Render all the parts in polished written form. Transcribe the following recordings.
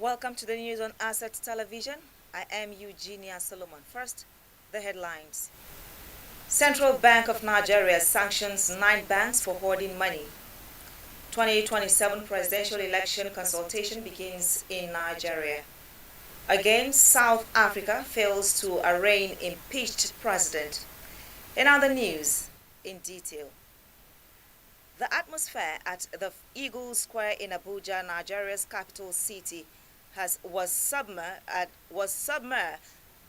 Welcome to the news on Asset Television. I am Eugenia Solomon. First, the headlines. Central Bank of Nigeria sanctions 9 banks for hoarding money. 2027 presidential election consultation begins in Nigeria. Again, South Africa fails to arraign impeached president. In other news, in detail. The atmosphere at the Eagle Square in Abuja, Nigeria's capital city, was submer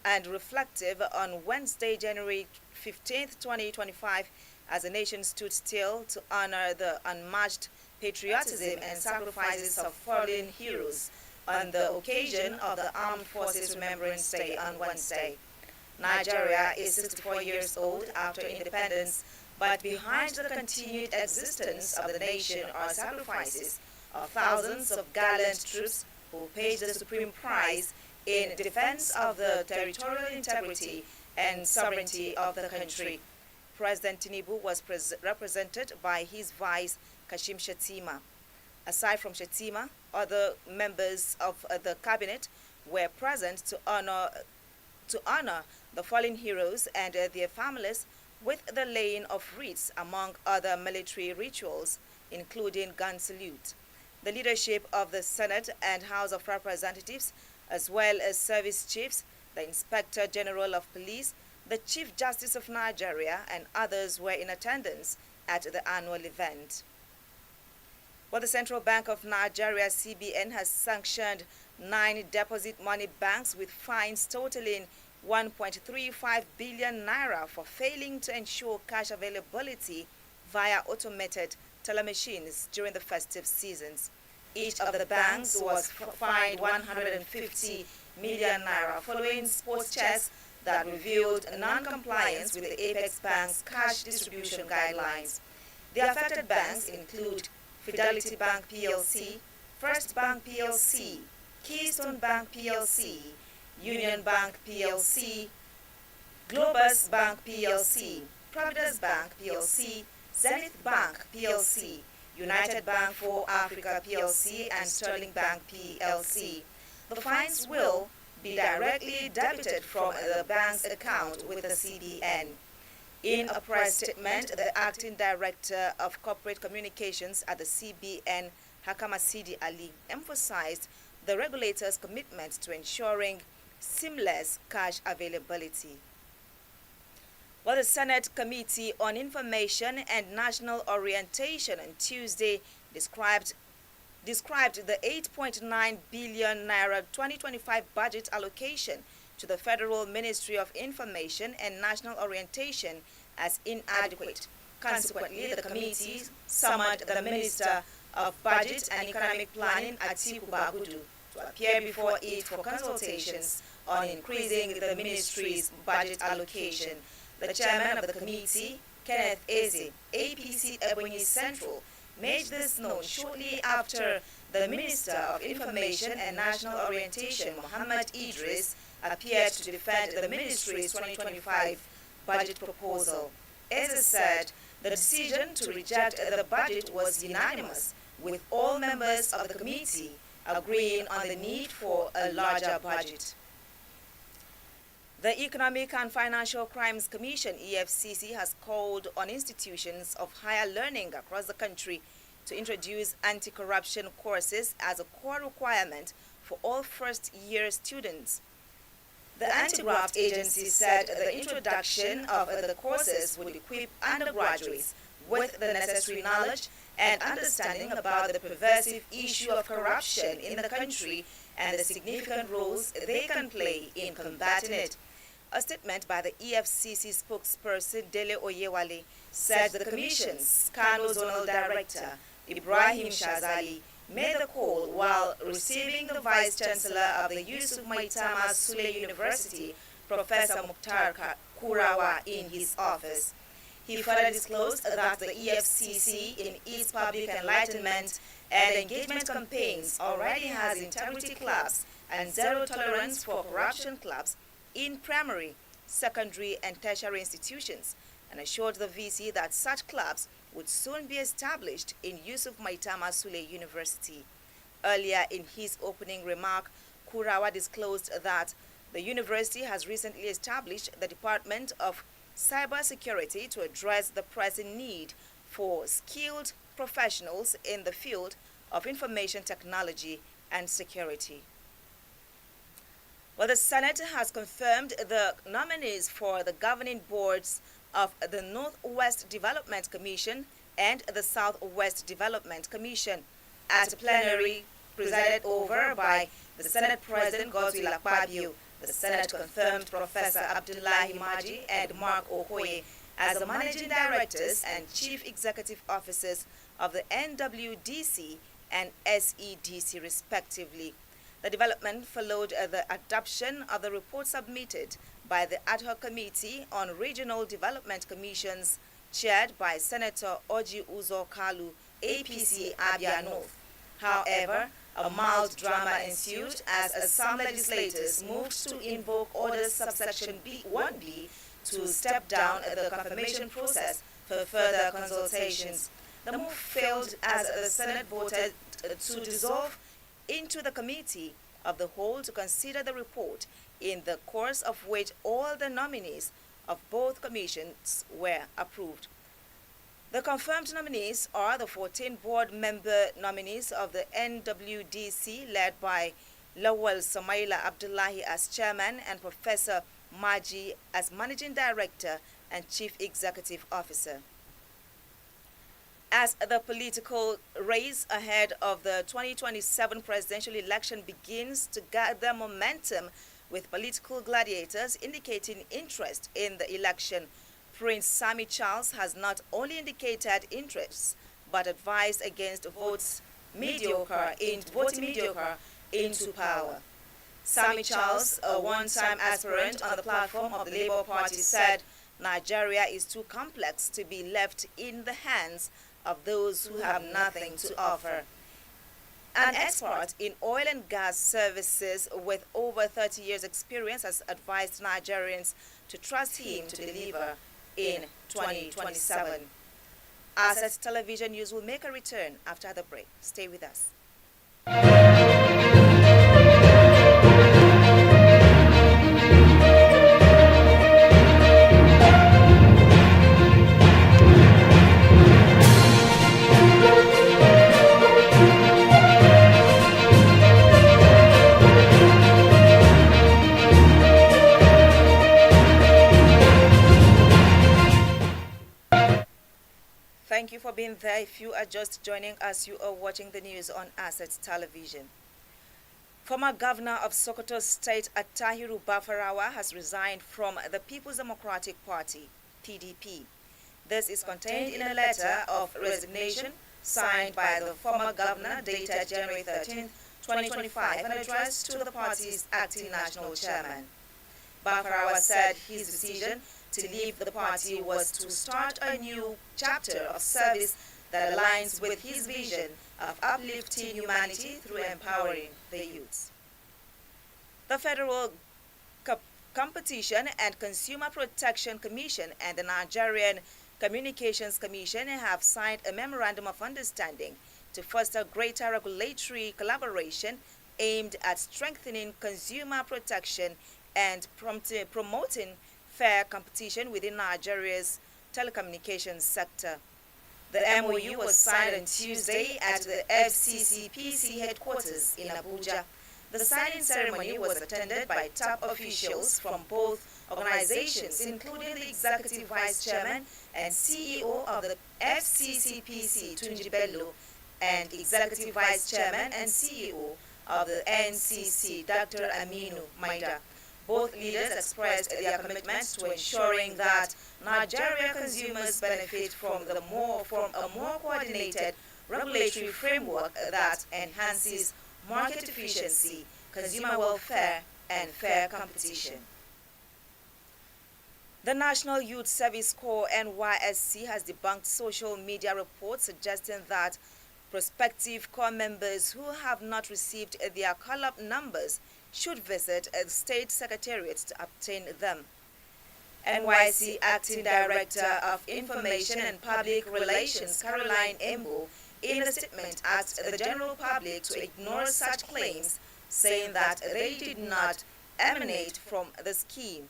and reflective on Wednesday, January 15th, 2025, as the nation stood still to honor the unmatched patriotism and sacrifices of fallen heroes on the occasion of the Armed Forces Remembrance Day on Wednesday. Nigeria is 64 years old after independence, but behind the continued existence of the nation are sacrifices of thousands of gallant troops who paid the supreme price in defense of the territorial integrity and sovereignty of the country. President Tinubu was represented by his vice, Kashim Shettima. Aside from Shettima, other members of the cabinet were present to honor the fallen heroes and their families with the laying of wreaths, among other military rituals, including gun salute. The leadership of the Senate and House of Representatives, as well as service chiefs, the Inspector General of Police, the Chief Justice of Nigeria, and others were in attendance at the annual event. Well, the Central Bank of Nigeria, CBN, has sanctioned 9 deposit money banks with fines totaling 1.35 billion naira for failing to ensure cash availability via automated teller machines during the festive seasons. Each of the banks was fined 150 million naira following sports checks that revealed non-compliance with the Apex Bank's cash distribution guidelines. The affected banks include Fidelity Bank PLC, First Bank PLC, Keystone Bank PLC, Union Bank PLC, Globus Bank PLC, Providence Bank PLC, Zenith Bank PLC, United Bank for Africa PLC, and Sterling Bank PLC. The fines will be directly debited from the bank's account with the CBN. In a press statement, the acting director of corporate communications at the CBN, Hakama Sidi Ali, emphasized the regulator's commitment to ensuring seamless cash availability. Well, the Senate Committee on Information and National Orientation on Tuesday described the 8.9 billion naira 2025 budget allocation to the Federal Ministry of Information and National Orientation as inadequate. Consequently, the committee summoned the Minister of Budget and Economic Planning, Atiku Bagudu, to appear before it for consultations on increasing the ministry's budget allocation. The chairman of the committee, Kenneth Eze, APC Ebonyi Central, made this known shortly after the Minister of Information and National Orientation, Muhammad Idris, appeared to defend the ministry's 2025 budget proposal. Eze said the decision to reject the budget was unanimous, with all members of the committee agreeing on the need for a larger budget. The Economic and Financial Crimes Commission, EFCC, has called on institutions of higher learning across the country to introduce anti-corruption courses as a core requirement for all first-year students. The anti-graft agency said the introduction of the courses would equip undergraduates with the necessary knowledge and understanding about the pervasive issue of corruption in the country and the significant roles they can play in combating it. A statement by the EFCC spokesperson Dele Oyewale said the Commission's Kano Zonal Director, Ibrahim Shazali, made the call while receiving the Vice Chancellor of the Yusuf Maitama Sule University, Professor Mukhtar Kurawa, in his office. He further disclosed that the EFCC, in its public enlightenment and engagement campaigns, already has integrity clubs and zero tolerance for corruption clubs in primary, secondary, and tertiary institutions, and assured the VC that such clubs would soon be established in Yusuf Maitama Sule University. Earlier in his opening remark, Kurawa disclosed that the university has recently established the Department of Cybersecurity to address the pressing need for skilled professionals in the field of information technology and security. Well, the Senate has confirmed the nominees for the governing boards of the Northwest Development Commission and the Southwest Development Commission at a plenary presided over by the Senate President Godswill Akpabio. The Senate confirmed Professor Abdullahi Maji and Mark Okoye as the managing directors and chief executive officers of the NWDC and SEDC respectively. The development followed the adoption of the report submitted by the Ad hoc Committee on Regional Development Commissions chaired by Senator Oji Uzo Kalu, APC Abia North. However, a mild drama ensued as some legislators moved to invoke Order Subsection 1B to step down the confirmation process for further consultations. The move failed as the Senate voted to dissolve into the Committee of the Whole to consider the report, in the course of which all the nominees of both commissions were approved. The confirmed nominees are the 14 board member nominees of the NWDC, led by Lawal Samaila Abdullahi as chairman and Professor Maji as managing director and chief executive officer. As the political race ahead of the 2027 presidential election begins to gather momentum, with political gladiators indicating interest in the election, Prince Sami Charles has not only indicated interest but advised against voting mediocre into power. Sami Charles, a one-time aspirant on the platform of the Labour Party, said Nigeria is too complex to be left in the hands of those who have nothing to offer. An expert in oil and gas services with over 30 years' experience has advised Nigerians to trust him to deliver in 2027. Asset Television News will make a return after the break. Stay with us. Thank you for being there. If you are just joining us, you are watching the news on Asset Television. Former Governor of Sokoto State Attahiru Bafarawa has resigned from the People's Democratic Party, PDP. This is contained in a letter of resignation signed by the former governor dated January 13, 2025 and addressed to the party's acting national chairman. Bafarawa said his decision to leave the party was to start a new chapter of service that aligns with his vision of uplifting humanity through empowering the youth. The Federal Competition and Consumer Protection Commission and the Nigerian Communications Commission have signed a memorandum of understanding to foster greater regulatory collaboration aimed at strengthening consumer protection and promoting fair competition within Nigeria's telecommunications sector. The MOU was signed on Tuesday at the FCCPC headquarters in Abuja. The signing ceremony was attended by top officials from both organizations, including the Executive Vice Chairman and CEO of the FCCPC, Tunji Bello, and Executive Vice Chairman and CEO of the NCC, Dr. Aminu Maida. Both leaders expressed their commitment to ensuring that Nigeria consumers benefit from a more coordinated regulatory framework that enhances market efficiency, consumer welfare, and fair competition. The National Youth Service Corps (NYSC) has debunked social media reports suggesting that prospective corps members who have not received their call-up numbers should visit the state secretariat to obtain them. NYSC Acting Director of Information and Public Relations Caroline Embo in a statement, asked the general public to ignore such claims, saying that they did not emanate from the scheme.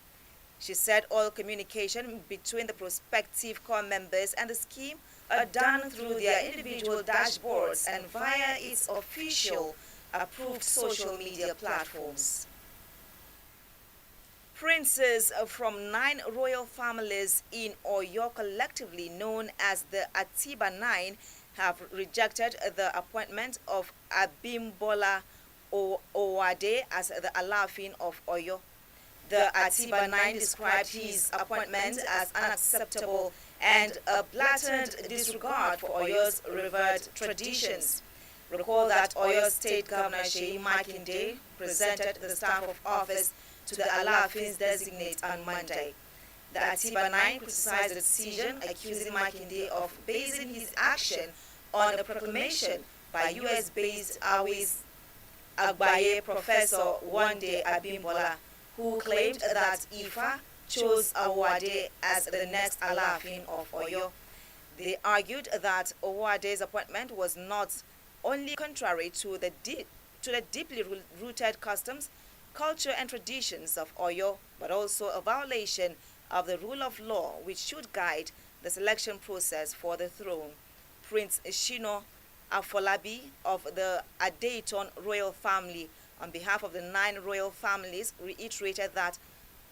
She said all communication between the prospective corps members and the scheme are done through their individual dashboards and via its official approved social media platforms. Princes from 9 royal families in Oyo, collectively known as the Atiba Nine, have rejected the appointment of Abimbola Owade as the Alaafin of Oyo. The Atiba Nine described his appointment as unacceptable and a blatant disregard for Oyo's revered traditions. Recall that Oyo State Governor Seyi Makinde presented the staff of office to the Alaafin's designate on Monday. The Atiba Nine criticized the decision, accusing Makinde of basing his action on a proclamation by US-based Awis Agbaye professor Wande Abimbola, who claimed that Ifa chose Owade as the next Alaafin of Oyo. They argued that Owade's appointment was not only contrary to the deeply rooted customs, culture and traditions of Oyo, but also a violation of the rule of law which should guide the selection process for the throne. Prince Shino Afolabi of the Adeyton royal family, on behalf of the 9 royal families, reiterated that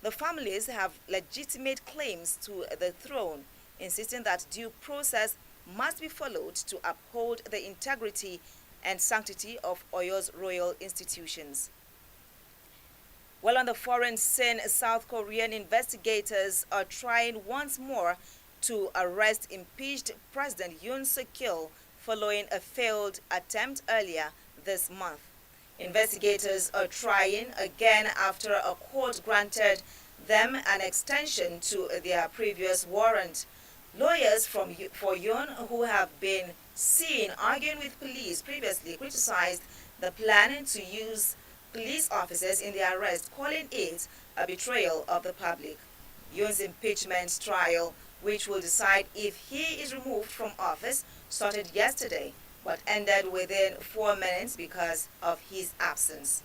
the families have legitimate claims to the throne, insisting that due process must be followed to uphold the integrity and sanctity of Oyo's royal institutions. Well, on the foreign scene, South Korean investigators are trying once more to arrest impeached President Yoon Suk-yeol following a failed attempt earlier this month. Investigators are trying again after a court granted them an extension to their previous warrant. Lawyers for Yoon, who have been seen arguing with police, previously criticized the plan to use police officers in the arrest, calling it a betrayal of the public. Yoon's impeachment trial, which will decide if he is removed from office, started yesterday, but ended within 4 minutes because of his absence.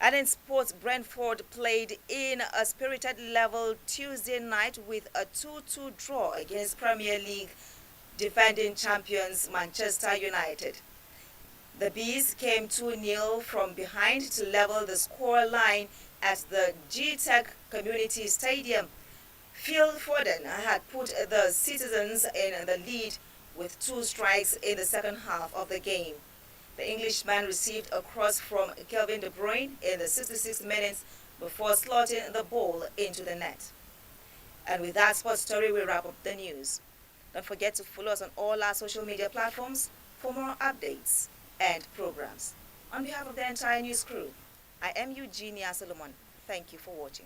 And in sports, Brentford played in a spirited level Tuesday night with a 2-2 draw against Premier League defending champions Manchester United. The Bees came 2-0 from behind to level the score line at the G-Tech Community Stadium. Phil Foden had put the citizens in the lead with 2 strikes in the second half of the game. The Englishman received a cross from Kevin De Bruyne in the 66th minute before slotting the ball into the net. And with that sports story, we wrap up the news. Don't forget to follow us on all our social media platforms for more updates and programs. On behalf of the entire news crew, I am Eugenia Solomon. Thank you for watching.